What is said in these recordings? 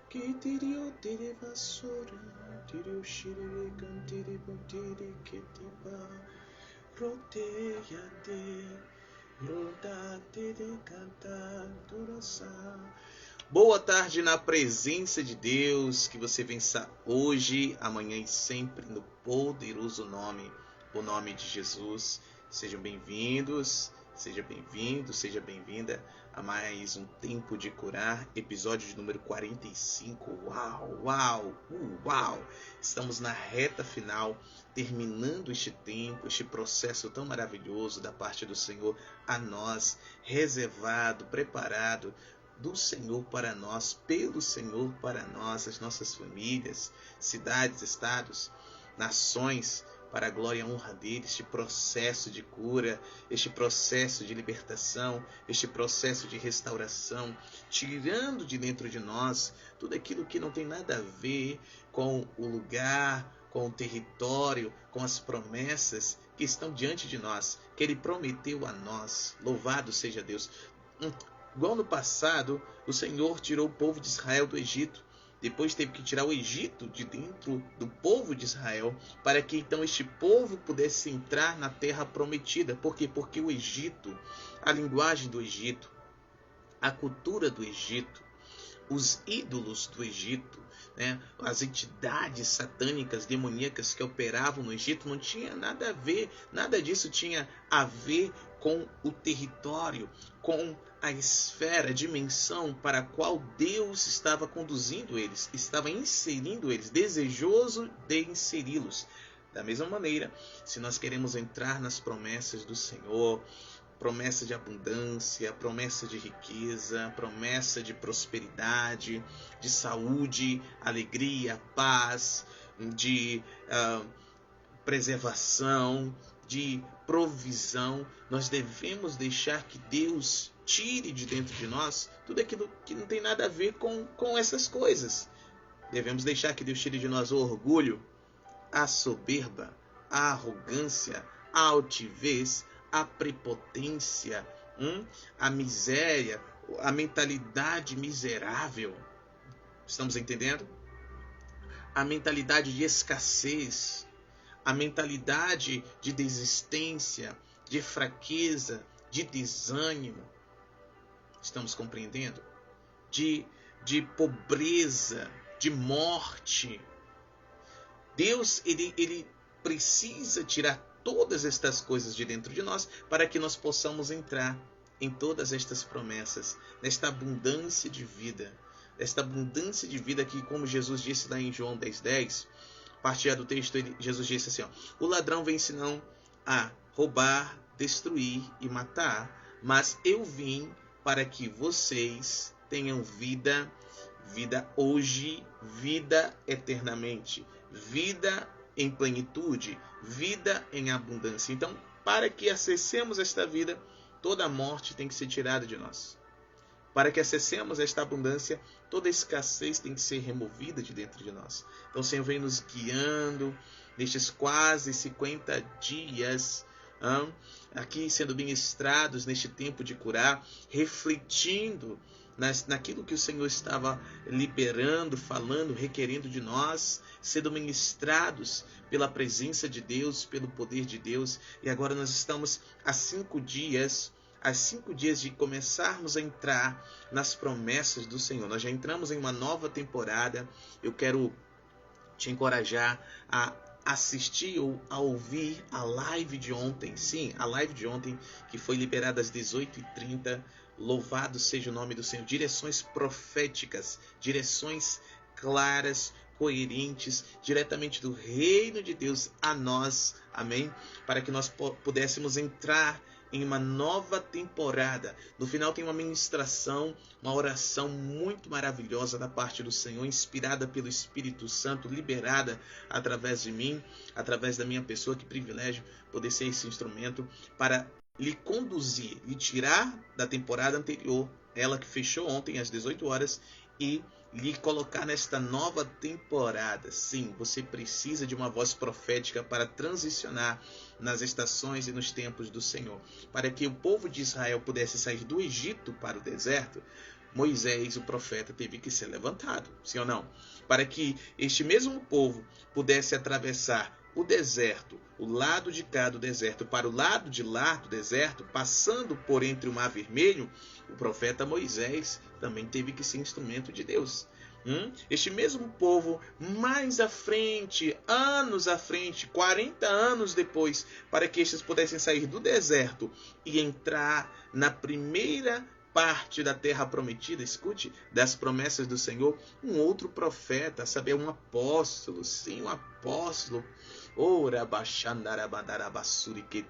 Kitirio tere vasora, tirio shirire kantiri bontiri kitiba, roteia de, roda tere cantar torasa. Boa tarde na presença de Deus, que você vença hoje, amanhã e sempre no poderoso nome, o nome de Jesus. Sejam bem-vindos, seja bem-vindo, seja bem-vinda a mais um Tempo de Curar, episódio de número 45. Uau! Estamos na reta final, terminando este tempo, este processo tão maravilhoso da parte do Senhor a nós, reservado, preparado do Senhor para nós, pelo Senhor para nós, as nossas famílias, cidades, estados, nações, para a glória e a honra dele, este processo de cura, este processo de libertação, este processo de restauração, tirando de dentro de nós tudo aquilo que não tem nada a ver com o lugar, com o território, com as promessas que estão diante de nós, que ele prometeu a nós. Louvado seja Deus. Igual no passado, o Senhor tirou o povo de Israel do Egito. Depois teve que tirar o Egito de dentro do povo de Israel, para que então este povo pudesse entrar na terra prometida. Por quê? Porque o Egito, a linguagem do Egito, a cultura do Egito, os ídolos do Egito, né, as entidades satânicas, demoníacas que operavam no Egito, não tinha nada a ver, nada disso tinha a ver com o território, com a esfera, a dimensão para a qual Deus estava conduzindo eles, estava inserindo eles, desejoso de inseri-los. Da mesma maneira, se nós queremos entrar nas promessas do Senhor, promessa de abundância, promessa de riqueza, promessa de prosperidade, de saúde, alegria, paz, de preservação, de provisão, nós devemos deixar que Deus tire de dentro de nós tudo aquilo que não tem nada a ver com essas coisas. Devemos deixar que Deus tire de nós o orgulho, a soberba, a arrogância, a altivez, a prepotência, a miséria, a mentalidade miserável. Estamos entendendo? A mentalidade de escassez, a mentalidade de desistência, de fraqueza, de desânimo. Estamos compreendendo? De pobreza, de morte. Deus, ele precisa tirar todas estas coisas de dentro de nós para que nós possamos entrar em todas estas promessas, nesta abundância de vida. Esta abundância de vida que, como Jesus disse lá em João 10:10, parte do texto, Jesus disse assim, o ladrão vem senão a roubar, destruir e matar, mas eu vim para que vocês tenham vida hoje, vida eternamente, vida em plenitude, vida em abundância. Então, para que acessemos esta vida, toda a morte tem que ser tirada de nós. Para que acessemos esta abundância, toda a escassez tem que ser removida de dentro de nós. Então o Senhor vem nos guiando nestes quase 50 dias, aqui sendo ministrados neste tempo de curar, refletindo naquilo que o Senhor estava liberando, falando, requerendo de nós, sendo ministrados pela presença de Deus, pelo poder de Deus. E agora nós estamos há 5 dias de começarmos a entrar nas promessas do Senhor. Nós já entramos em uma nova temporada. Eu quero te encorajar a assistir ou a ouvir a live de ontem. Sim, a live de ontem, que foi liberada às 18h30. Louvado seja o nome do Senhor. Direções proféticas, direções claras, coerentes, diretamente do reino de Deus a nós. Amém? Para que nós pudéssemos entrar em uma nova temporada. No final tem uma ministração, uma oração muito maravilhosa da parte do Senhor, inspirada pelo Espírito Santo, liberada através de mim, através da minha pessoa. Que privilégio poder ser esse instrumento para lhe conduzir, lhe tirar da temporada anterior, ela que fechou ontem às 18 horas, e lhe colocar nesta nova temporada. Sim, você precisa de uma voz profética para transicionar nas estações e nos tempos do Senhor. Para que o povo de Israel pudesse sair do Egito para o deserto, Moisés, o profeta, teve que ser levantado, sim ou não? Para que este mesmo povo pudesse atravessar o deserto, o lado de cá do deserto para o lado de lá do deserto, passando por entre o Mar Vermelho, o profeta Moisés também teve que ser instrumento de Deus. Este mesmo povo, mais à frente, anos à frente, 40 anos depois, para que estes pudessem sair do deserto e entrar na primeira parte da terra prometida, escute, das promessas do Senhor, um outro profeta, sabe, um apóstolo, sim, um apóstolo, ora baixandarabadarabasurike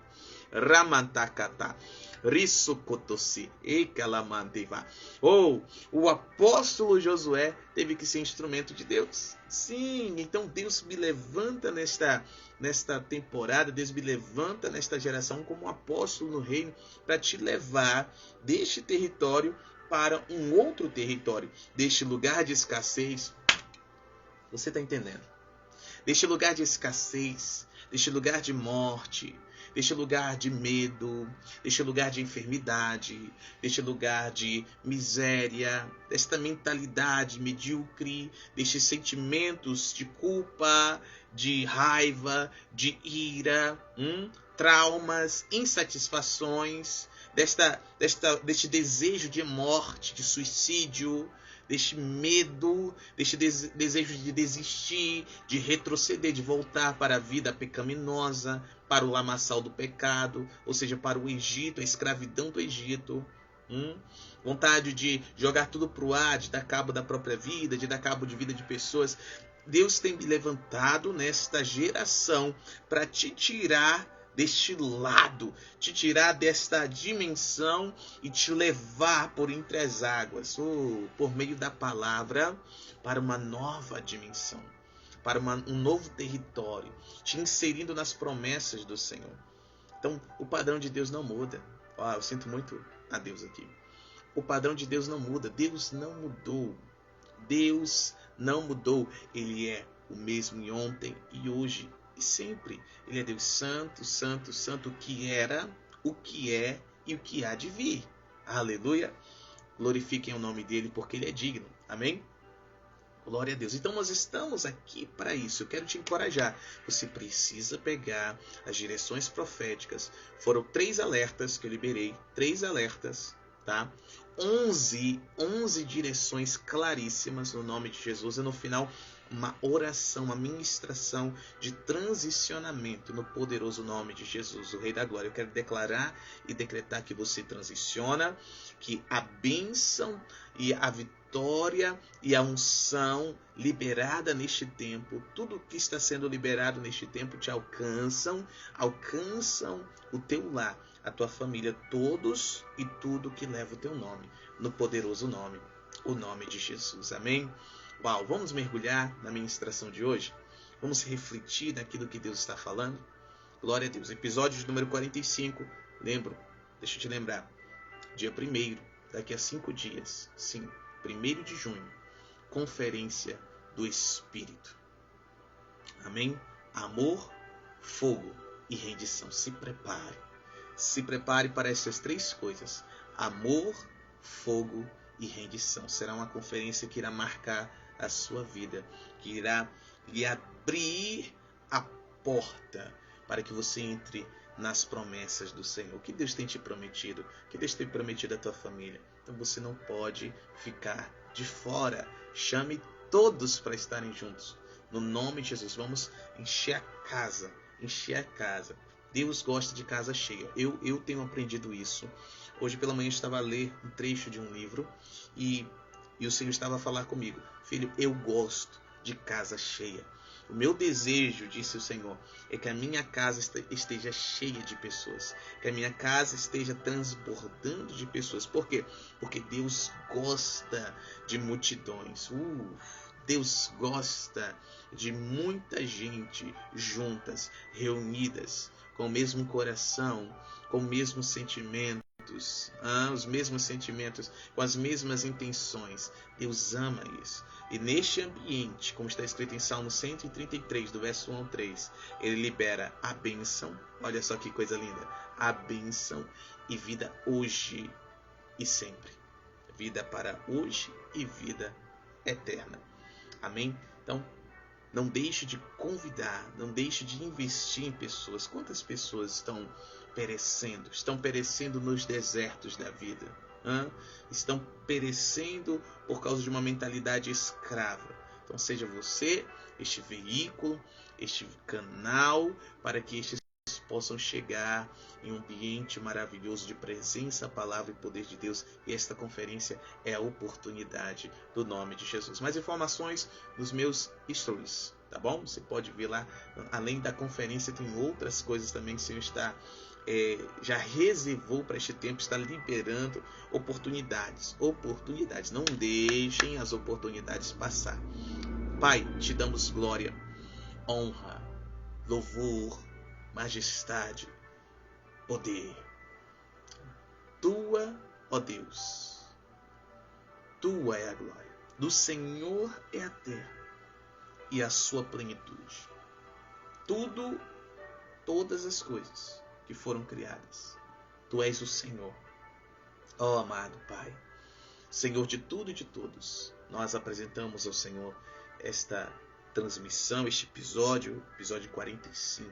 ramantakata risokotosi ekalamandeva. O apóstolo Josué teve que ser instrumento de Deus. Sim, então Deus me levanta nesta temporada, Deus me levanta nesta geração como apóstolo no reino para te levar deste território para um outro território, deste lugar de escassez. Você está entendendo? Deste lugar de escassez, deste lugar de morte, deste lugar de medo, deste lugar de enfermidade, deste lugar de miséria, desta mentalidade medíocre, destes sentimentos de culpa, de raiva, de ira, traumas, insatisfações, deste desejo de morte, de suicídio, deste medo, deste desejo de desistir, de retroceder, de voltar para a vida pecaminosa, para o lamaçal do pecado, ou seja, para o Egito, a escravidão do Egito. Vontade de jogar tudo para o ar, de dar cabo da própria vida, de dar cabo de vida de pessoas. Deus tem me levantado nesta geração para te tirar deste lado, te tirar desta dimensão e te levar por entre as águas, por meio da palavra, para uma nova dimensão, para um novo território, te inserindo nas promessas do Senhor. Então, o padrão de Deus não muda. Eu sinto muito a Deus aqui. O padrão de Deus não muda. Deus não mudou. Deus não mudou. Ele é o mesmo ontem e hoje e sempre. Ele é Deus santo, santo, santo, o que era, o que é e o que há de vir. Aleluia. Glorifiquem o nome dele porque ele é digno. Amém? Glória a Deus. Então nós estamos aqui para isso. Eu quero te encorajar. Você precisa pegar as direções proféticas. Foram 3 alertas que eu liberei. 3 alertas, tá? 11 direções claríssimas no nome de Jesus. E no final, uma oração, uma ministração de transicionamento no poderoso nome de Jesus, o Rei da Glória. Eu quero declarar e decretar que você transiciona, que a bênção e a vitória e a unção liberada neste tempo, tudo que está sendo liberado neste tempo te alcançam o teu lar, a tua família, todos e tudo que leva o teu nome, no poderoso nome, o nome de Jesus. Amém? Uau, vamos mergulhar na ministração de hoje? Vamos refletir naquilo que Deus está falando? Glória a Deus. Episódio de número 45. Lembro, deixa eu te lembrar. Dia 1º, daqui a 5 dias. Sim, 1º de junho. Conferência do Espírito. Amém? Amor, fogo e rendição. Se prepare. Se prepare para essas 3 coisas. Amor, fogo e rendição. Será uma conferência que irá marcar a sua vida, que irá lhe abrir a porta para que você entre nas promessas do Senhor. O que Deus tem te prometido? O que Deus tem prometido à tua família? Então você não pode ficar de fora. Chame todos para estarem juntos. No nome de Jesus, vamos encher a casa. Encher a casa. Deus gosta de casa cheia. Eu tenho aprendido isso. Hoje pela manhã eu estava a ler um trecho de um livro e o Senhor estava a falar comigo. Filho, eu gosto de casa cheia. O meu desejo, disse o Senhor, é que a minha casa esteja cheia de pessoas. Que a minha casa esteja transbordando de pessoas. Por quê? Porque Deus gosta de multidões. Deus gosta de muita gente juntas, reunidas, com o mesmo coração, com o mesmo sentimento. Os mesmos sentimentos, com as mesmas intenções. Deus ama isso. E neste ambiente, como está escrito em Salmo 133, do verso 1 ao 3, ele libera a bênção. Olha só que coisa linda. A bênção e vida hoje e sempre. vida para hoje e vida eterna. Amém? Então, não deixe de convidar, não deixe de investir em pessoas. Quantas pessoas estão perecendo? Estão perecendo nos desertos da vida. Estão perecendo por causa de uma mentalidade escrava. Então seja você este veículo, este canal, para que estes possam chegar em um ambiente maravilhoso de presença, palavra e poder de Deus. E esta conferência é a oportunidade do nome de Jesus. Mais informações nos meus stories, tá bom? Você pode ver lá, além da conferência, tem outras coisas também que o Senhor está já reservou para este tempo, está liberando oportunidades. Não deixem as oportunidades passar. Pai, te damos glória, honra, louvor, majestade, poder. Tua, ó Deus, tua é a glória. Do Senhor é a terra e a sua plenitude. Tudo, todas as coisas que foram criadas. Tu és o Senhor. Ó amado Pai, Senhor de tudo e de todos, nós apresentamos ao Senhor esta transmissão, este episódio 45,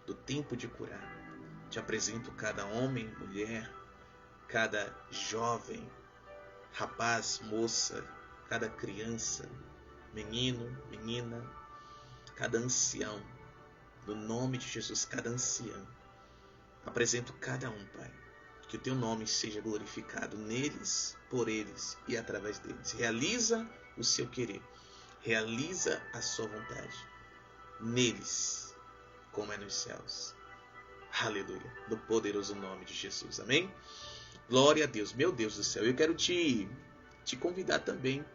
do tempo de curar. Te apresento cada homem, mulher, cada jovem, rapaz, moça, cada criança, menino, menina, cada ancião, no nome de Jesus, cada ancião. Apresento cada um, Pai, que o teu nome seja glorificado neles, por eles e através deles. Realiza o seu querer, realiza a sua vontade neles, como é nos céus. Aleluia, no poderoso nome de Jesus, amém? Glória a Deus, meu Deus do céu. Eu quero te convidar também.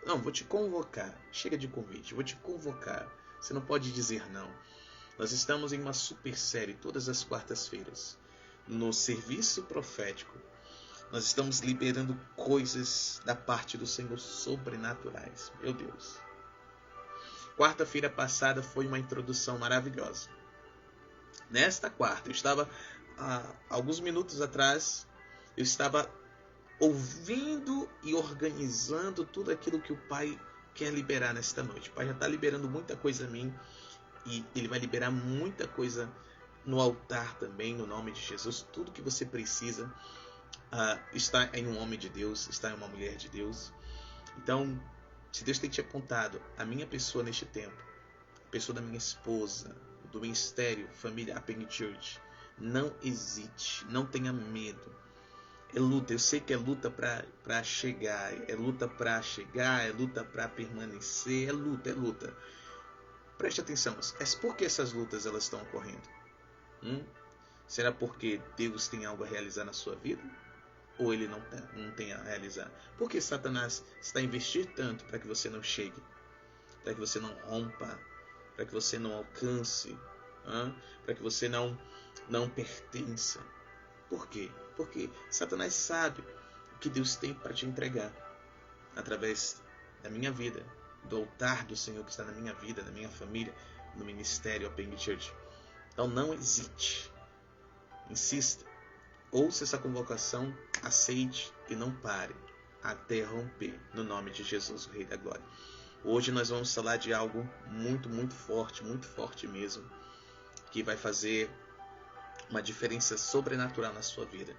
Não, vou te convocar. Chega de convite, vou te convocar. Você não pode dizer não. Nós estamos em uma super série todas as quartas-feiras. No serviço profético, nós estamos liberando coisas da parte do Senhor sobrenaturais. Meu Deus. Quarta-feira passada foi uma introdução maravilhosa. Nesta quarta, eu estava, alguns minutos atrás, eu estava ouvindo e organizando tudo aquilo que o Pai quer liberar nesta noite. O Pai já está liberando muita coisa a mim e Ele vai liberar muita coisa no altar também, no nome de Jesus. Tudo que você precisa está em um homem de Deus, está em uma mulher de Deus. Então, se Deus tem te apontado a minha pessoa neste tempo, a pessoa da minha esposa, do ministério, família, Apen Church, não hesite, não tenha medo. É luta, eu sei que é luta para chegar, é luta para permanecer, é luta. Preste atenção, por que essas lutas elas estão ocorrendo? Será porque Deus tem algo a realizar na sua vida? Ou Ele não tem a realizar? Por que Satanás está a investir tanto para que você não chegue? Para que você não rompa? Para que você não alcance? Para que você não pertença? Por quê? Porque Satanás sabe o que Deus tem para te entregar através da minha vida, do altar do Senhor que está na minha vida, na minha família, no ministério Apen Church. Então não hesite, insista, ouça essa convocação, aceite e não pare até romper, no nome de Jesus, o Rei da Glória. Hoje nós vamos falar de algo muito forte mesmo, que vai fazer uma diferença sobrenatural na sua vida.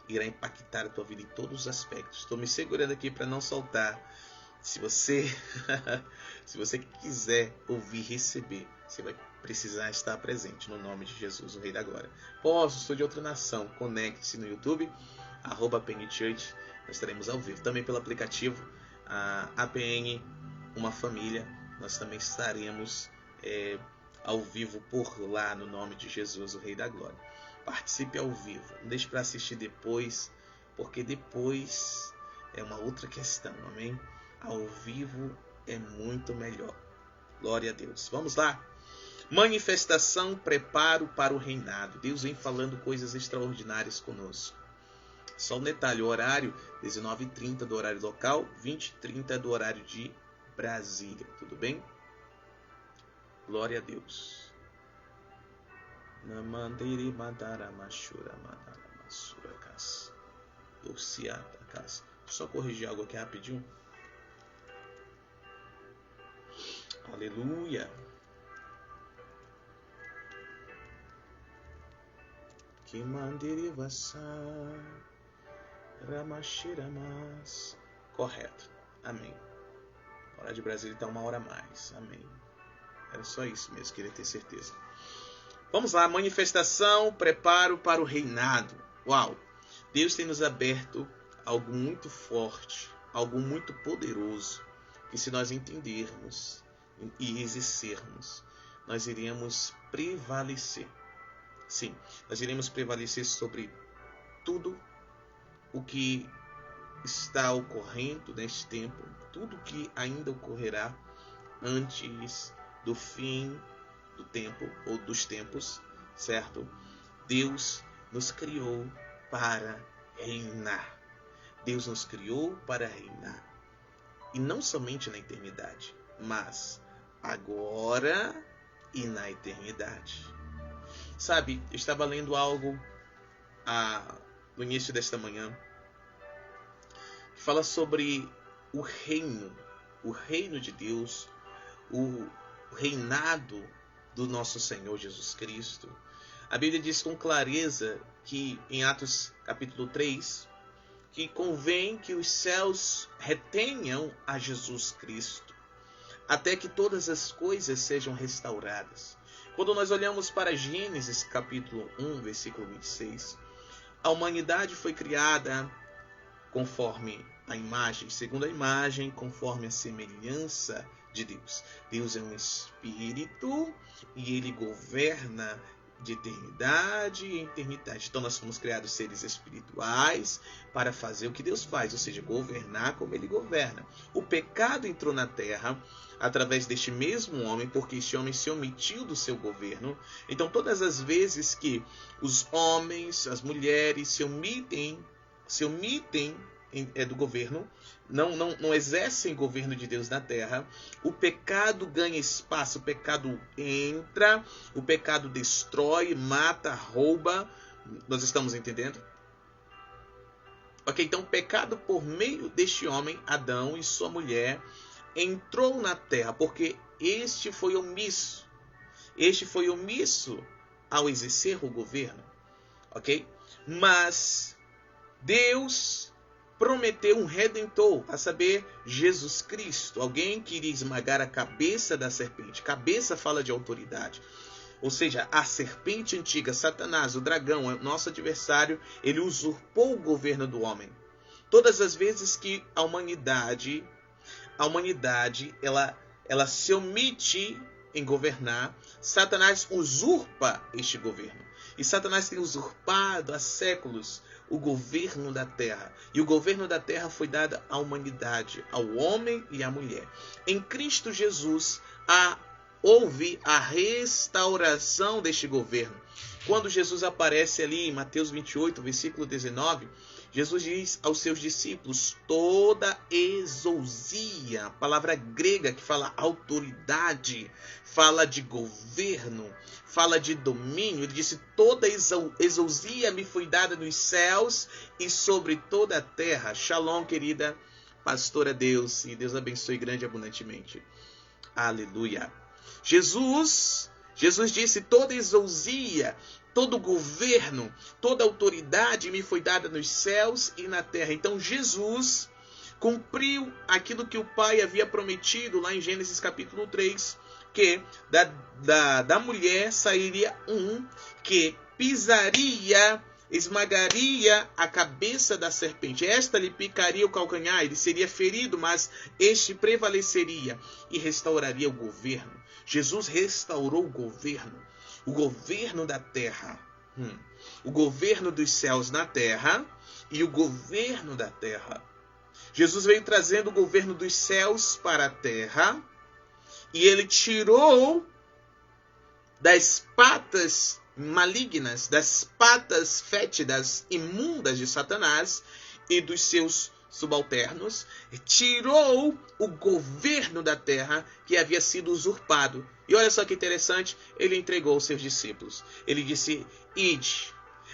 Irá impactar a tua vida em todos os aspectos. Estou me segurando aqui para não soltar. Se você quiser ouvir, receber, você vai precisar estar presente no nome de Jesus, o Rei da Glória. Sou de outra nação. Conecte-se no YouTube, @Apen Church. Nós estaremos ao vivo. Também pelo aplicativo APN, uma família. Nós também estaremos ao vivo por lá, no nome de Jesus, o Rei da Glória. Participe ao vivo, não deixe para assistir depois, porque depois é uma outra questão, amém? Ao vivo é muito melhor. Glória a Deus. Vamos lá. Manifestação, preparo para o reinado. Deus vem falando coisas extraordinárias conosco. Só um detalhe, o horário 19h30 do horário local, 20h30 do horário de Brasília, tudo bem? Glória a Deus. só corrigir algo aqui rapidinho. Aleluia. Que manderivaça ramachiramas. Correto. Amém. A hora de Brasília está 1 hora a mais. Amém. Era só isso mesmo, queria ter certeza. Vamos lá, manifestação, preparo para o reinado. Uau! Deus tem nos aberto algo muito forte, algo muito poderoso, que se nós entendermos e exercermos, nós iremos prevalecer. Sim, nós iremos prevalecer sobre tudo o que está ocorrendo neste tempo, tudo que ainda ocorrerá antes do fim do tempo ou dos tempos, certo? Deus nos criou para reinar. Deus nos criou para reinar. E não somente na eternidade, mas agora e na eternidade. Sabe, eu estava lendo algo no início desta manhã, que fala sobre o reino de Deus, o reinado do nosso Senhor Jesus Cristo. A Bíblia diz com clareza que em Atos capítulo 3, que convém que os céus retenham a Jesus Cristo, até que todas as coisas sejam restauradas. Quando nós olhamos para Gênesis capítulo 1, versículo 26, a humanidade foi criada conforme a imagem, segundo a imagem, conforme a semelhança de Deus. Deus é um espírito e ele governa de eternidade em eternidade. Então nós fomos criados seres espirituais para fazer o que Deus faz, ou seja, governar como ele governa. O pecado entrou na terra através deste mesmo homem, porque este homem se omitiu do seu governo. Então todas as vezes que os homens, as mulheres se omitem do governo, não exercem governo de Deus na terra, o pecado ganha espaço, o pecado entra, o pecado destrói, mata, rouba. Nós estamos entendendo? Ok, então o pecado por meio deste homem, Adão e sua mulher, entrou na terra, porque este foi omisso ao exercer o governo, ok? Mas Deus prometeu um redentor, a saber, Jesus Cristo, alguém que iria esmagar a cabeça da serpente. Cabeça fala de autoridade. Ou seja, a serpente antiga, Satanás, o dragão, o nosso adversário, ele usurpou o governo do homem. Todas as vezes que a humanidade ela se omite em governar, Satanás usurpa este governo. E Satanás tem usurpado há séculos o governo da terra. E o governo da terra foi dado à humanidade, ao homem e à mulher. Em Cristo Jesus houve a restauração deste governo. Quando Jesus aparece ali em Mateus 28, versículo 19, Jesus diz aos seus discípulos, toda exousia, palavra grega que fala autoridade, fala de governo, fala de domínio. Ele disse, toda exousia me foi dada nos céus e sobre toda a terra. Shalom, querida pastora Deus, e Deus abençoe grande e abundantemente. Aleluia. Jesus disse, toda exousia, todo governo, toda autoridade me foi dada nos céus e na terra. Então Jesus cumpriu aquilo que o Pai havia prometido lá em Gênesis capítulo 3, que da mulher sairia um que pisaria, esmagaria a cabeça da serpente. Esta lhe picaria o calcanhar, ele seria ferido, mas este prevaleceria e restauraria o governo. Jesus restaurou o governo da terra, o governo dos céus na terra e o governo da terra. Jesus veio trazendo o governo dos céus para a terra e ele tirou das patas malignas, das patas fétidas, imundas de Satanás e dos seus subalternos, tirou o governo da terra que havia sido usurpado. E olha só que interessante, ele entregou aos seus discípulos. Ele disse, ide,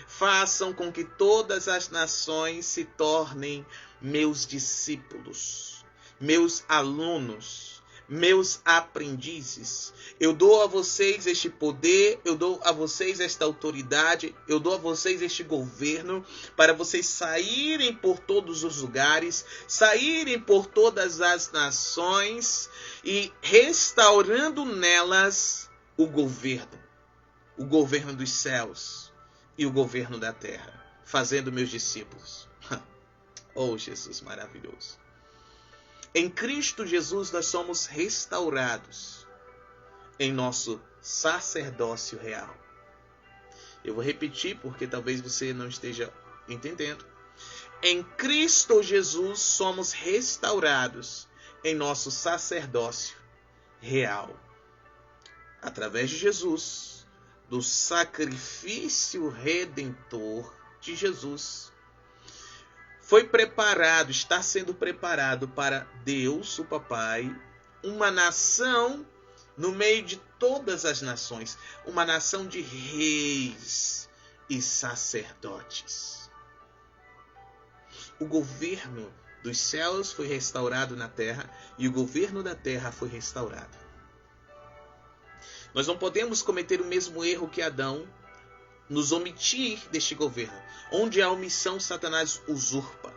Façam com que todas as nações se tornem meus discípulos, meus alunos, meus aprendizes. Eu dou a vocês este poder, eu dou a vocês esta autoridade, eu dou a vocês este governo para vocês saírem por todos os lugares, saírem por todas as nações e restaurando nelas o governo dos céus e o governo da terra, fazendo meus discípulos. Oh, Jesus maravilhoso. Em Cristo Jesus nós somos restaurados em nosso sacerdócio real. Eu vou repetir porque talvez você não esteja entendendo. Em Cristo Jesus somos restaurados em nosso sacerdócio real. Através de Jesus, do sacrifício redentor de Jesus, foi preparado, está sendo preparado para Deus, o Papai, uma nação no meio de todas as nações, uma nação de reis e sacerdotes. O governo dos céus foi restaurado na terra e o governo da terra foi restaurado. Nós não podemos cometer o mesmo erro que Adão, nos omitir deste governo. Onde há omissão, Satanás usurpa.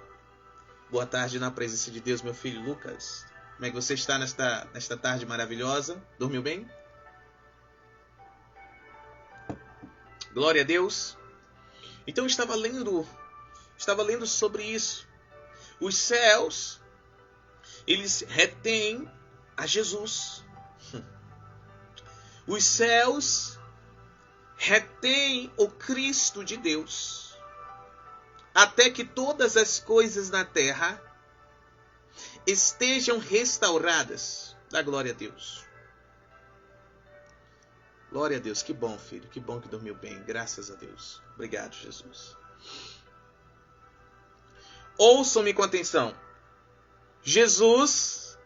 Boa tarde na presença de Deus, meu filho Lucas. Como é que você está nesta tarde maravilhosa? Dormiu bem? Glória a Deus. Então eu estava lendo sobre isso. Os céus, eles retêm a Jesus. Os céus retém o Cristo de Deus, até que todas as coisas na terra estejam restauradas. Dá glória a Deus. Glória a Deus. Que bom, filho. Que bom que dormiu bem. Graças a Deus. Obrigado, Jesus. Ouçam-me com atenção. Jesus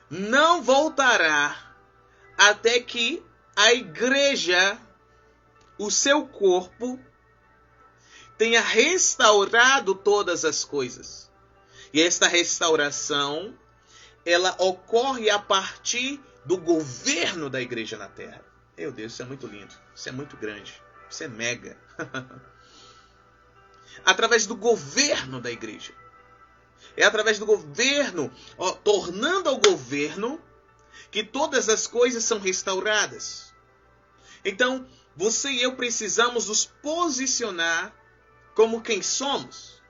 não voltará até que a igreja, o seu corpo, tenha restaurado todas as coisas. E esta restauração, ela ocorre a partir do governo da igreja na terra. Meu Deus, isso é muito lindo. Isso é muito grande. Isso é mega. Através do governo da igreja. É através do governo, tornando ao governo, que todas as coisas são restauradas. Então, você e eu precisamos nos posicionar como quem somos.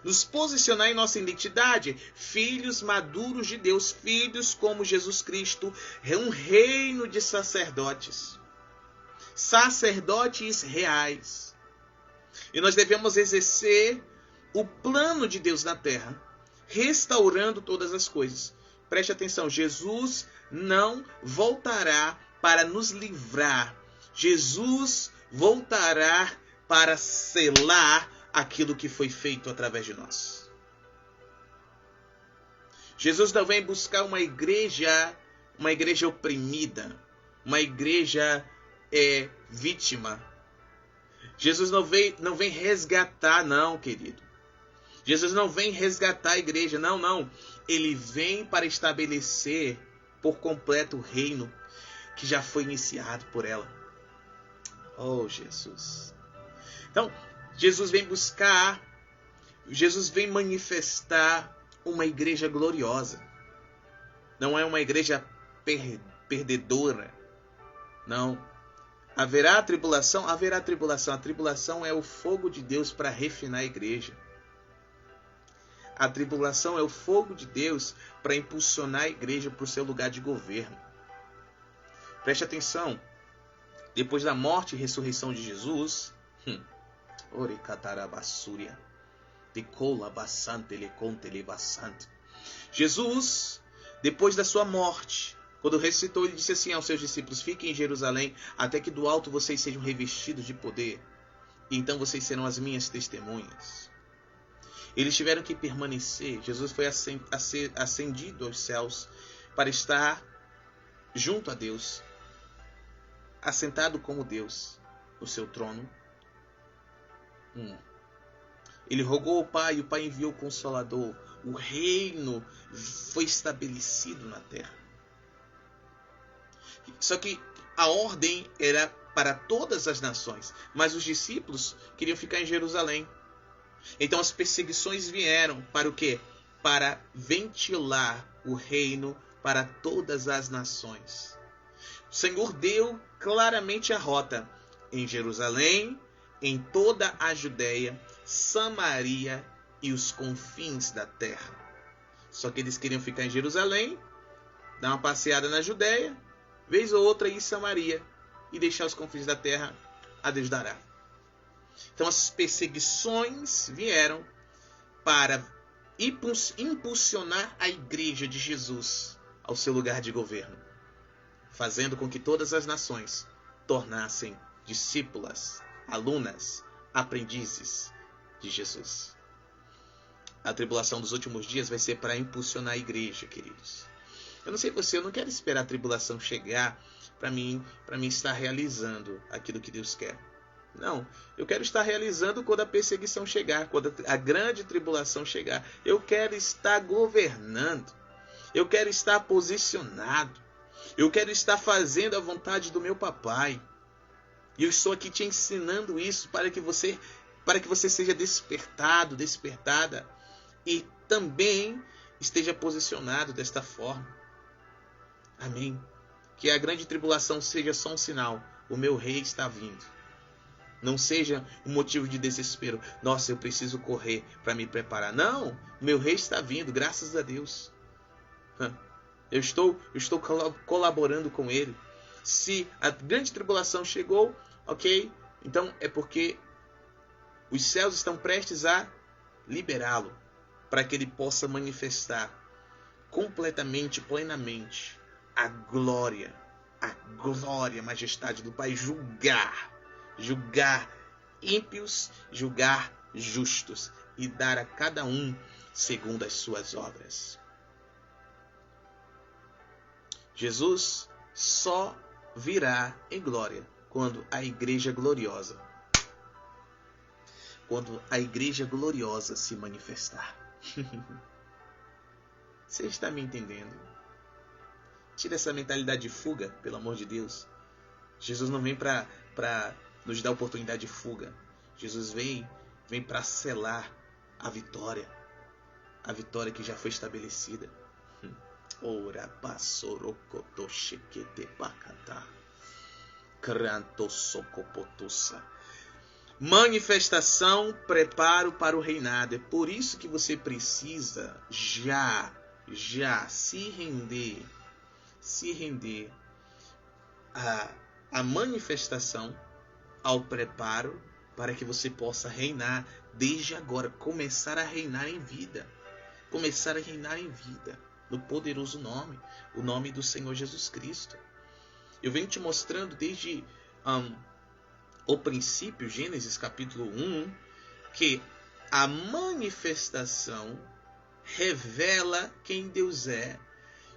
Nos posicionar em nossa identidade. Filhos maduros de Deus. Filhos como Jesus Cristo. É um reino de sacerdotes. Sacerdotes reais. E nós devemos exercer o plano de Deus na terra. Restaurando todas as coisas. Preste atenção. Jesus não voltará para nos livrar. Jesus voltará para selar aquilo que foi feito através de nós. Jesus não vem buscar uma igreja oprimida, uma igreja vítima. Jesus não vem resgatar, não, querido. Jesus não vem resgatar a igreja, não. Ele vem para estabelecer por completo o reino que já foi iniciado por ela. Oh, Jesus. Então, Jesus vem manifestar uma igreja gloriosa. Não é uma igreja perdedora. Não. Haverá tribulação? Haverá tribulação. A tribulação é o fogo de Deus para refinar a igreja. A tribulação é o fogo de Deus para impulsionar a igreja para o seu lugar de governo. Preste atenção. Depois da morte e ressurreição de Jesus, Jesus, depois da sua morte, quando ressuscitou, ele disse assim aos seus discípulos: fiquem em Jerusalém, até que do alto vocês sejam revestidos de poder. E então vocês serão as minhas testemunhas. Eles tiveram que permanecer. Jesus foi ascendido aos céus para estar junto a Deus, assentado como Deus no seu trono. Ele rogou ao Pai e o Pai enviou o Consolador. O reino foi estabelecido na terra. Só que a ordem era para todas as nações, mas os discípulos queriam ficar em Jerusalém. Então as perseguições vieram para o quê? Para ventilar o reino para todas as nações. O Senhor deu claramente a rota: em Jerusalém, em toda a Judéia, Samaria e os confins da terra. Só que eles queriam ficar em Jerusalém, dar uma passeada na Judéia, vez ou outra ir em Samaria e deixar os confins da terra a Deus dará. Então as perseguições vieram para impulsionar a igreja de Jesus ao seu lugar de governo, fazendo com que todas as nações tornassem discípulas, alunas, aprendizes de Jesus. A tribulação dos últimos dias vai ser para impulsionar a igreja, queridos. Eu não sei você, eu não quero esperar a tribulação chegar para mim estar realizando aquilo que Deus quer. Não, eu quero estar realizando quando a perseguição chegar, quando a grande tribulação chegar. Eu quero estar governando. Eu quero estar posicionado. Eu quero estar fazendo a vontade do meu papai. E eu estou aqui te ensinando isso para que você seja despertado, despertada e também esteja posicionado desta forma. Amém. Que a grande tribulação seja só um sinal. O meu rei está vindo. Não seja um motivo de desespero. Nossa, eu preciso correr para me preparar. Não, o meu rei está vindo, graças a Deus. Eu estou colaborando com ele. Se a grande tribulação chegou, ok, então é porque os céus estão prestes a liberá-lo, para que ele possa manifestar completamente, plenamente a glória, a majestade do Pai, julgar ímpios, julgar justos e dar a cada um segundo as suas obras. Jesus só virá em glória quando a igreja gloriosa se manifestar. Você está me entendendo? Tira essa mentalidade de fuga, pelo amor de Deus. Jesus não vem para nos dar oportunidade de fuga. Jesus vem para selar a vitória que já foi estabelecida. Ora basorokoto shekete bakata kranto sokopotusa. Manifestação, preparo para o reinado. É por isso que você precisa já se render à manifestação, ao preparo, para que você possa reinar desde agora, começar a reinar em vida, no poderoso nome, o nome do Senhor Jesus Cristo. Eu venho te mostrando desde o princípio, Gênesis capítulo 1, que a manifestação revela quem Deus é.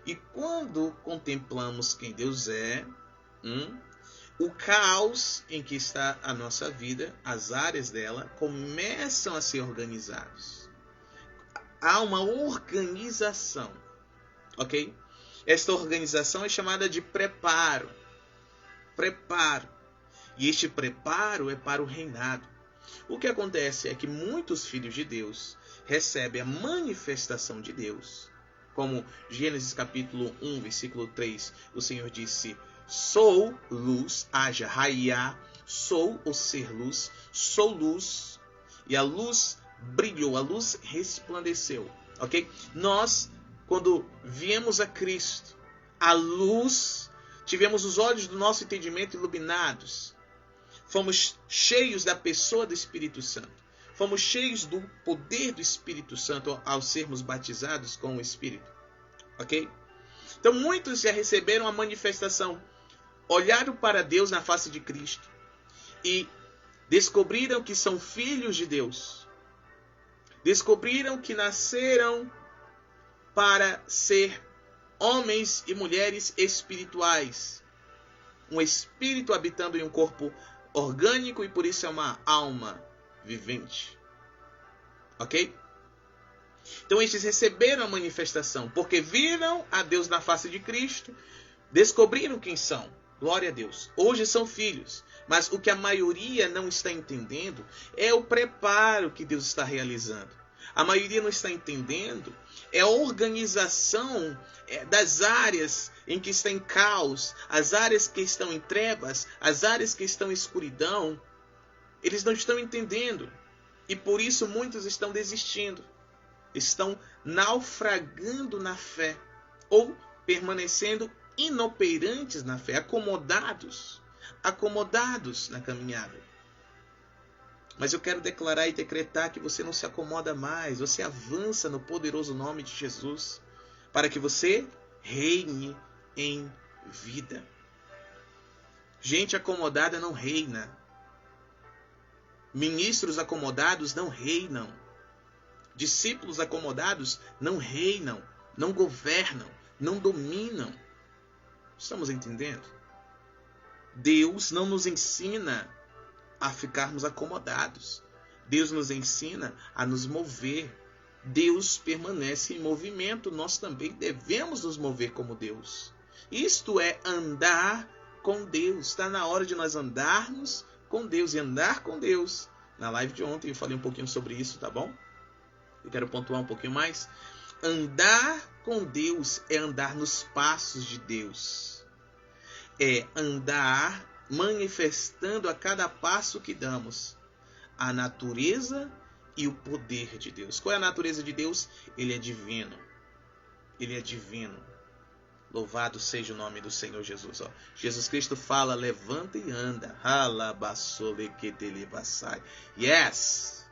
E quando contemplamos quem Deus é, o caos em que está a nossa vida, as áreas dela, começam a ser organizados. Há uma organização, ok? Esta organização é chamada de preparo. E este preparo é para o reinado. O que acontece é que muitos filhos de Deus recebem a manifestação de Deus. Como Gênesis capítulo 1, versículo 3, o Senhor disse: sou luz, haja raiá, sou o ser luz, sou luz. E a luz brilhou, a luz resplandeceu. Ok? Nós, quando viemos a Cristo, a luz, tivemos os olhos do nosso entendimento iluminados. Fomos cheios da pessoa do Espírito Santo. Fomos cheios do poder do Espírito Santo ao sermos batizados com o Espírito. Ok? Então muitos já receberam a manifestação. Olharam para Deus na face de Cristo. E descobriram que são filhos de Deus. Descobriram que nasceram para ser homens e mulheres espirituais. Um espírito habitando em um corpo orgânico e por isso é uma alma vivente. Ok? Então estes receberam a manifestação, porque viram a Deus na face de Cristo, descobriram quem são. Glória a Deus. Hoje são filhos. Mas o que a maioria não está entendendo é o preparo que Deus está realizando. A maioria não está entendendo é a organização das áreas em que está em caos, as áreas que estão em trevas, as áreas que estão em escuridão. Eles não estão entendendo. E por isso muitos estão desistindo. Estão naufragando na fé. Ou permanecendo inoperantes na fé. Acomodados na caminhada. Mas eu quero declarar e decretar que você não se acomoda mais. Você avança no poderoso nome de Jesus. Para que você reine em vida. Gente acomodada não reina. Ministros acomodados não reinam. Discípulos acomodados não reinam, não governam, não dominam. Estamos entendendo? Deus não nos ensina a ficarmos acomodados. Deus nos ensina a nos mover. Deus permanece em movimento. Nós também devemos nos mover como Deus. Isto é andar com Deus. Está na hora de nós andarmos com Deus. E andar com Deus. Na live de ontem eu falei um pouquinho sobre isso, tá bom? Eu quero pontuar um pouquinho mais. Andar com Deus é andar nos passos de Deus. É andar manifestando a cada passo que damos a natureza e o poder de Deus. Qual é a natureza de Deus? Ele é divino. Ele é divino. Louvado seja o nome do Senhor Jesus. Jesus Cristo fala, levanta e anda. Yes.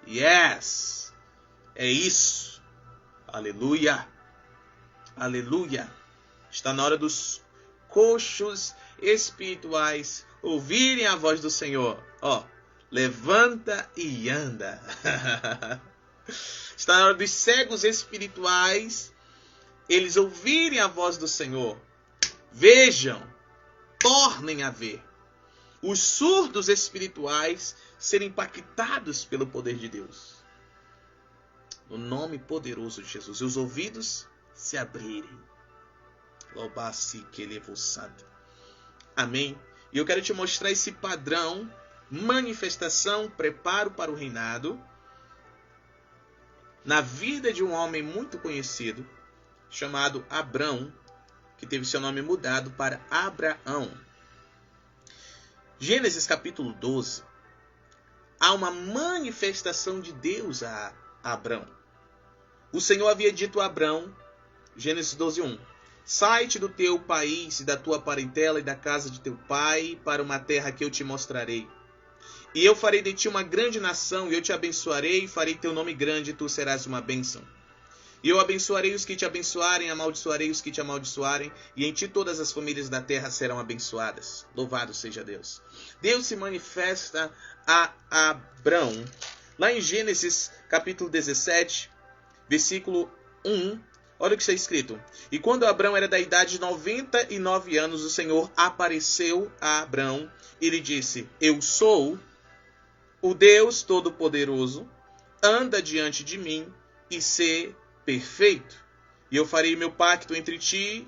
Yes. É isso. Aleluia. Aleluia. Está na hora dos coxos espirituais ouvirem a voz do Senhor. Levanta e anda. Está na hora dos cegos espirituais eles ouvirem a voz do Senhor. Vejam. Tornem a ver. Os surdos espirituais serem impactados pelo poder de Deus. No nome poderoso de Jesus. E os ouvidos se abrirem. Amém. E eu quero te mostrar esse padrão. Manifestação, preparo para o reinado. Na vida de um homem muito conhecido. Chamado Abrão. Que teve seu nome mudado para Abraão. Gênesis capítulo 12. Há uma manifestação de Deus a Abrão. O Senhor havia dito a Abrão, Gênesis 12:1, sai-te do teu país e da tua parentela e da casa de teu pai para uma terra que eu te mostrarei. E eu farei de ti uma grande nação, e eu te abençoarei, e farei teu nome grande, e tu serás uma bênção. E eu abençoarei os que te abençoarem, amaldiçoarei os que te amaldiçoarem, e em ti todas as famílias da terra serão abençoadas. Louvado seja Deus. Deus se manifesta a Abrão. Lá em Gênesis capítulo 17, versículo 1, olha o que está escrito. E quando Abrão era da idade de 99 anos, o Senhor apareceu a Abrão e lhe disse, eu sou o Deus Todo-Poderoso, anda diante de mim e sê perfeito. E eu farei meu pacto entre ti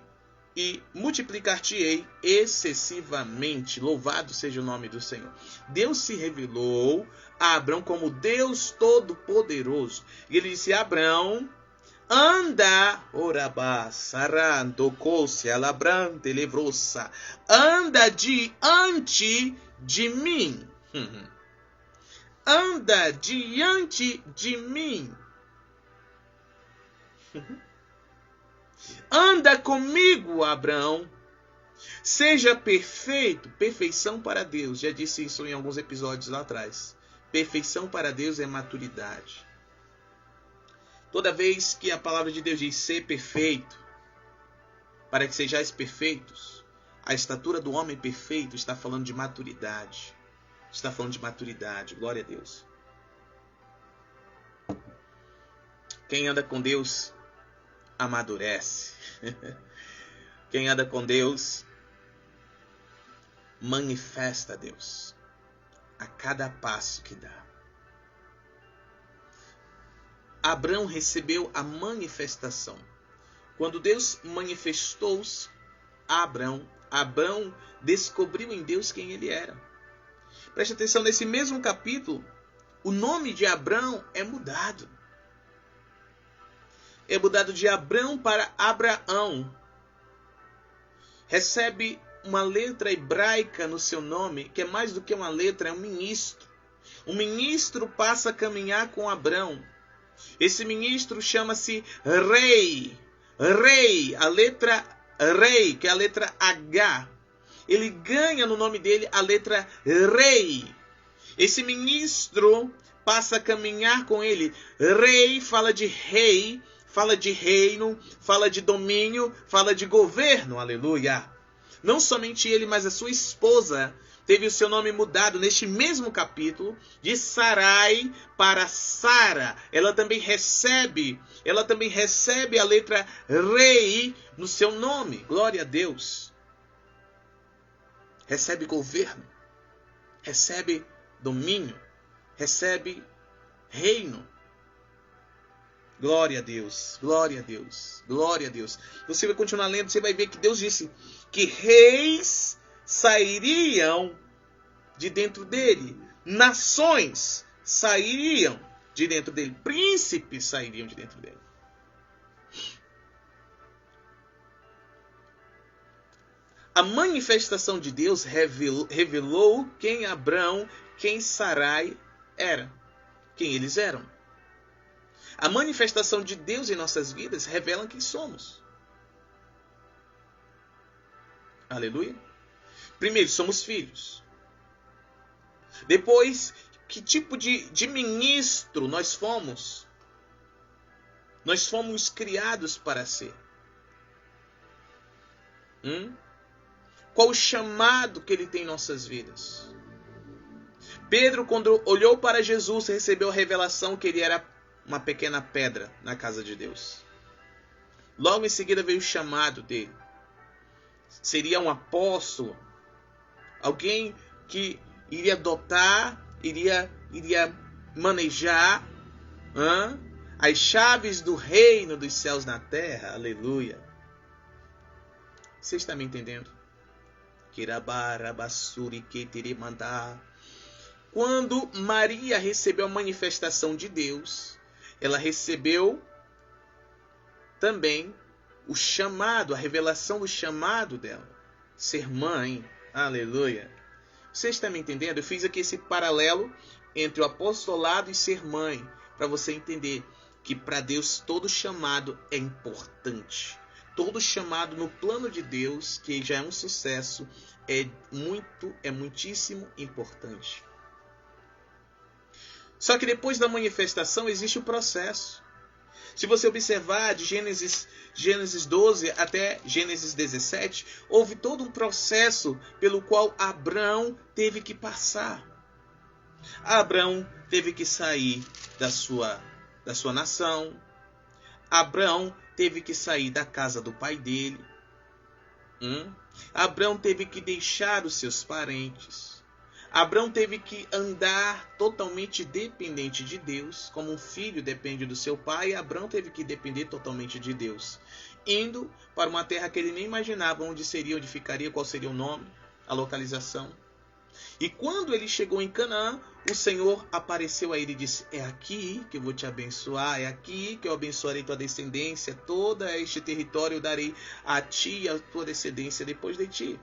e multiplicar-te-ei excessivamente. Louvado seja o nome do Senhor. Deus se revelou a Abrão como Deus Todo-Poderoso. E ele disse, Abrão, anda, anda diante de mim. Anda diante de mim. Anda comigo, Abraão. Seja perfeito. Perfeição para Deus. Já disse isso em alguns episódios lá atrás. Perfeição para Deus é maturidade. Toda vez que a palavra de Deus diz ser perfeito, para que sejais perfeitos, a estatura do homem perfeito está falando de maturidade. Está falando de maturidade. Glória a Deus. Quem anda com Deus amadurece. Quem anda com Deus manifesta a Deus a cada passo que dá. Abraão recebeu a manifestação. Quando Deus manifestou-se a Abraão, Abraão descobriu em Deus quem ele era. Preste atenção, nesse mesmo capítulo, o nome de Abraão é mudado. É mudado de Abrão para Abraão. Recebe uma letra hebraica no seu nome, que é mais do que uma letra, é um ministro. O ministro passa a caminhar com Abrão. Esse ministro chama-se Rei. Rei, a letra Rei, que é a letra H. Ele ganha no nome dele a letra Rei. Esse ministro passa a caminhar com ele. Rei fala de rei, fala de reino, fala de domínio, fala de governo. Aleluia. Não somente ele, mas a sua esposa teve o seu nome mudado neste mesmo capítulo, de Sarai para Sara. Ela também recebe a letra Rei no seu nome. Glória a Deus. Recebe governo, recebe domínio, recebe reino. Glória a Deus, glória a Deus, glória a Deus. Você vai continuar lendo, você vai ver que Deus disse que reis sairiam de dentro dele, nações sairiam de dentro dele, príncipes sairiam de dentro dele. A manifestação de Deus revelou quem Abraão, quem Sarai era, quem eles eram. A manifestação de Deus em nossas vidas revela quem somos. Aleluia. Primeiro, somos filhos. Depois, que tipo de ministro nós fomos? Nós fomos criados para ser. Qual o chamado que ele tem em nossas vidas? Pedro, quando olhou para Jesus, recebeu a revelação que ele era uma pequena pedra na casa de Deus. Logo em seguida veio o chamado dele. Seria um apóstolo, alguém que iria dotar, iria manejar as chaves do reino dos céus na terra. Aleluia. Você está me entendendo? Quando Maria recebeu a manifestação de Deus, ela recebeu também o chamado, a revelação do chamado dela. Ser mãe. Aleluia. Você está me entendendo? Eu fiz aqui esse paralelo entre o apostolado e ser mãe, para você entender que para Deus todo chamado é importante. Todo chamado no plano de Deus, que já é um sucesso, é muitíssimo importante. Só que depois da manifestação existe o processo. Se você observar de Gênesis 12 até Gênesis 17, houve todo um processo pelo qual Abraão teve que passar. Abraão teve que sair da sua nação. Abraão teve que sair da casa do pai dele. Abraão teve que deixar os seus parentes. Abraão teve que andar totalmente dependente de Deus, como um filho depende do seu pai. Abraão teve que depender totalmente de Deus, indo para uma terra que ele nem imaginava onde seria, onde ficaria, qual seria o nome, a localização. E quando ele chegou em Canaã, o Senhor apareceu a ele e disse: é aqui que eu vou te abençoar, é aqui que eu abençoarei tua descendência, todo este território eu darei a ti e a tua descendência depois de ti.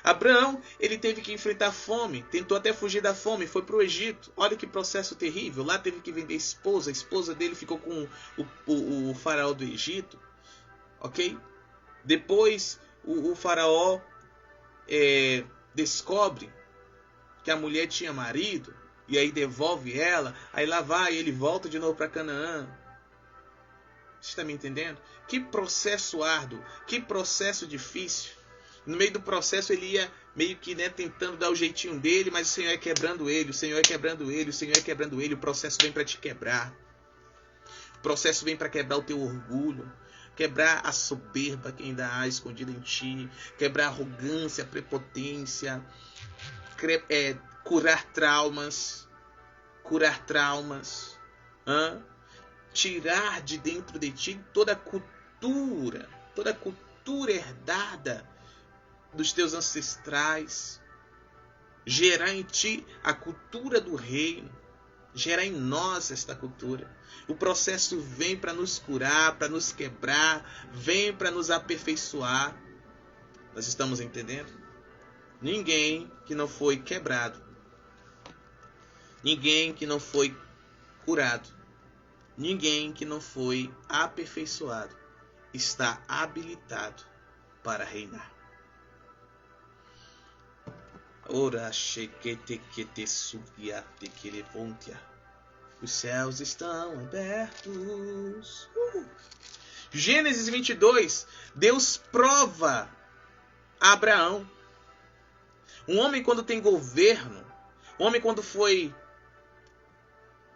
Abraão, ele teve que enfrentar fome, tentou até fugir da fome, foi para o Egito. Olha que processo terrível, lá teve que vender a esposa dele ficou com o faraó do Egito, ok? Depois o faraó descobre que a mulher tinha marido, e aí devolve ela, aí lá vai, ele volta de novo para Canaã. Você está me entendendo? Que processo árduo, que processo difícil. No meio do processo ele ia meio que tentando dar o jeitinho dele, mas o Senhor é quebrando ele, o Senhor é quebrando ele, o Senhor é quebrando ele. O processo vem para te quebrar. O processo vem para quebrar o teu orgulho, quebrar a soberba que ainda há escondida em ti, quebrar a arrogância, a prepotência, curar traumas, tirar de dentro de ti toda a cultura herdada dos teus ancestrais, gerar em ti a cultura do reino, gerar em nós esta cultura. O processo vem para nos curar, para nos quebrar, vem para nos aperfeiçoar. Nós estamos entendendo? Ninguém que não foi quebrado, ninguém que não foi curado, ninguém que não foi aperfeiçoado está habilitado para reinar. Ora, os céus estão abertos. Gênesis 22, Deus prova a Abraão. Um homem quando tem governo, um homem quando foi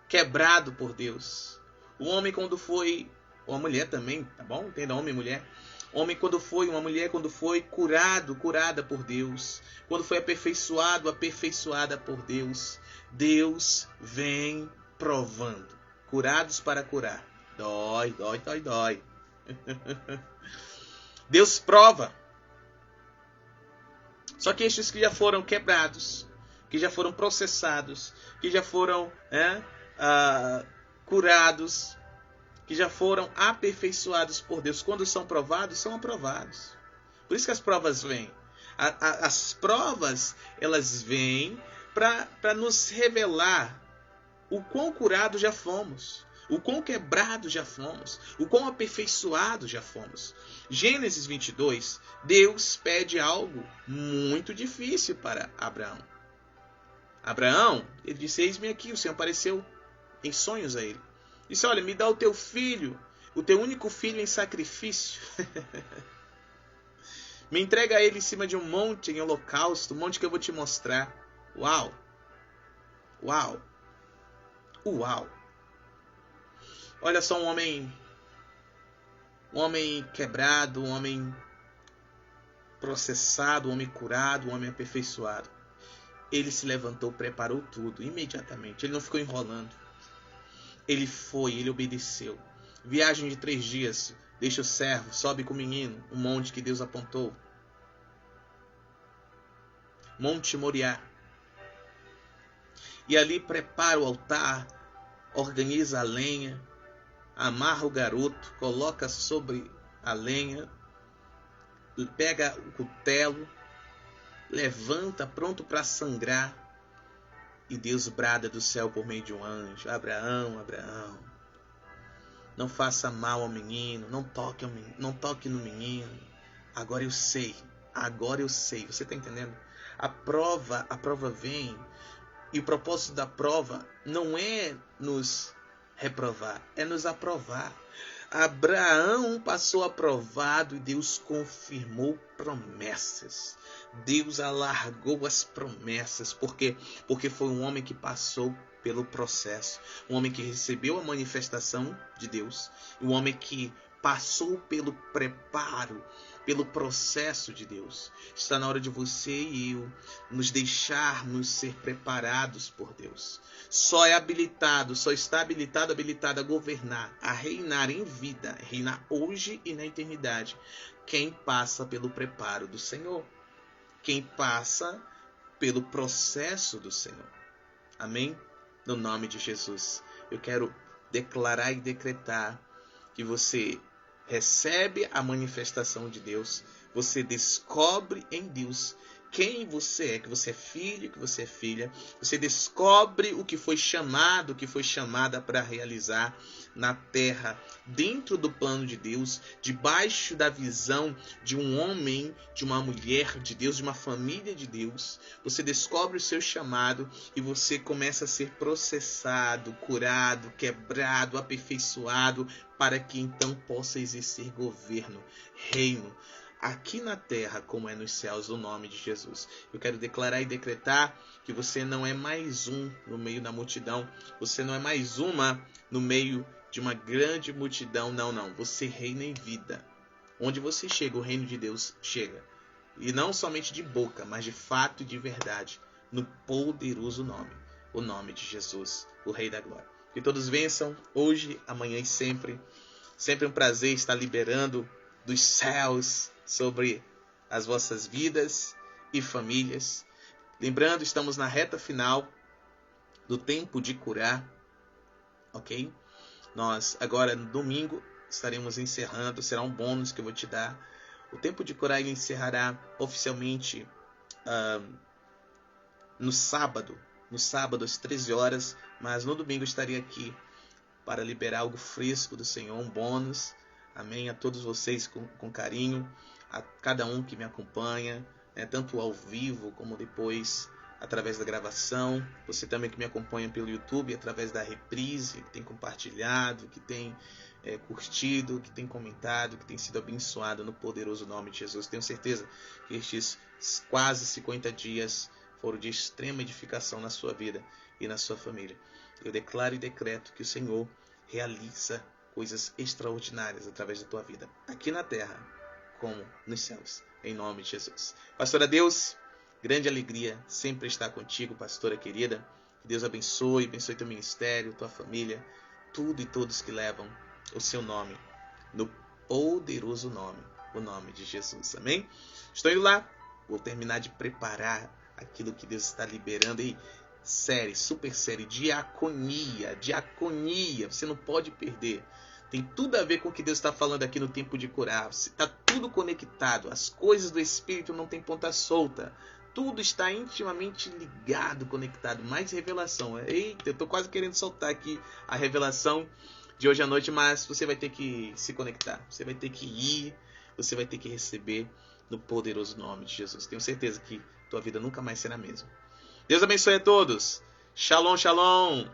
quebrado por Deus, um homem quando foi, uma mulher também, tá bom? Entenda, homem e mulher. Homem quando foi, uma mulher quando foi curada por Deus, quando foi aperfeiçoada por Deus, Deus vem provando. Curados para curar. Dói. Deus prova. Só que estes que já foram quebrados, que já foram processados, que já foram curados, que já foram aperfeiçoados por Deus, quando são provados, são aprovados. Por isso que as provas vêm. As provas, elas vêm para nos revelar o quão curado já fomos, o quão quebrado já fomos, o quão aperfeiçoado já fomos. Gênesis 22, Deus pede algo muito difícil para Abraão. Abraão, ele disse, eis-me aqui, o Senhor apareceu em sonhos a ele. Disse, olha, me dá o teu filho, o teu único filho em sacrifício. Me entrega ele em cima de um monte em holocausto, um monte que eu vou te mostrar. Uau! Olha só um homem quebrado, um homem processado, um homem curado, um homem aperfeiçoado. Ele se levantou, preparou tudo imediatamente. Ele não ficou enrolando. Ele foi, ele obedeceu. Viagem de 3 dias. Deixa o servo, sobe com o menino. O monte que Deus apontou. Monte Moriá. E ali prepara o altar. Organiza a lenha. Amarra o garoto. Coloca sobre a lenha. Pega o cutelo. Levanta, pronto para sangrar. E Deus brada do céu por meio de um anjo. Abraão, Abraão, não faça mal ao menino, não toque no menino. Agora eu sei. Você está entendendo? A prova vem. E o propósito da prova não é nos reprovar, é nos aprovar. Abraão passou aprovado e Deus confirmou promessas. Deus alargou as promessas. Por quê? Porque foi um homem que passou pelo processo. Um homem que recebeu a manifestação de Deus. Um homem que passou pelo preparo, pelo processo de Deus. Está na hora de você e eu nos deixarmos ser preparados por Deus. Só está habilitado a governar, a reinar em vida, reinar hoje e na eternidade. Quem passa pelo preparo do Senhor. Quem passa pelo processo do Senhor. Amém? No nome de Jesus. Eu quero declarar e decretar que você recebe a manifestação de Deus. Você descobre em Deus quem você é, que você é filho, que você é filha. Você descobre o que foi chamado, o que foi chamada para realizar na terra, dentro do plano de Deus, debaixo da visão de um homem, de uma mulher de Deus, de uma família de Deus. Você descobre o seu chamado e você começa a ser processado, curado, quebrado, aperfeiçoado, para que então possa existir governo, reino, aqui na terra como é nos céus, no nome de Jesus. Eu quero declarar e decretar que você não é mais um no meio da multidão. Você não é mais uma no meio de uma grande multidão. Não. Você reina em vida. Onde você chega, o reino de Deus chega. E não somente de boca, mas de fato e de verdade. No poderoso nome. O nome de Jesus, o Rei da Glória. Que todos vençam hoje, amanhã e sempre. Sempre um prazer estar liberando dos céus sobre as vossas vidas e famílias. Lembrando, estamos na reta final do tempo de curar, ok? Nós agora no domingo estaremos encerrando, será um bônus que eu vou te dar. O tempo de curar ele encerrará oficialmente no sábado às 13 horas, mas no domingo estarei aqui para liberar algo fresco do Senhor, um bônus. Amém? A todos vocês com carinho, a cada um que me acompanha, tanto ao vivo como depois através da gravação. Você também que me acompanha pelo YouTube, através da reprise, que tem compartilhado, que tem curtido, que tem comentado, que tem sido abençoado no poderoso nome de Jesus. Tenho certeza que estes quase 50 dias foram de extrema edificação na sua vida e na sua família. Eu declaro e decreto que o Senhor realiza coisas extraordinárias através da tua vida, aqui na terra como nos céus, em nome de Jesus. Pastora Deus, grande alegria sempre estar contigo, pastora querida. Que Deus abençoe teu ministério, tua família, tudo e todos que levam o seu nome, no poderoso nome, o nome de Jesus. Amém? Estou indo lá, vou terminar de preparar aquilo que Deus está liberando aí. Super série, diaconia, você não pode perder. Tem tudo a ver com o que Deus está falando aqui no tempo de curar. Está tudo conectado, as coisas do Espírito não tem ponta solta. Tudo está intimamente ligado, conectado. Mais revelação. Eita, eu estou quase querendo soltar aqui a revelação de hoje à noite, mas você vai ter que se conectar. Você vai ter que ir, você vai ter que receber no poderoso nome de Jesus. Tenho certeza que tua vida nunca mais será a mesma. Deus abençoe a todos. Shalom, shalom.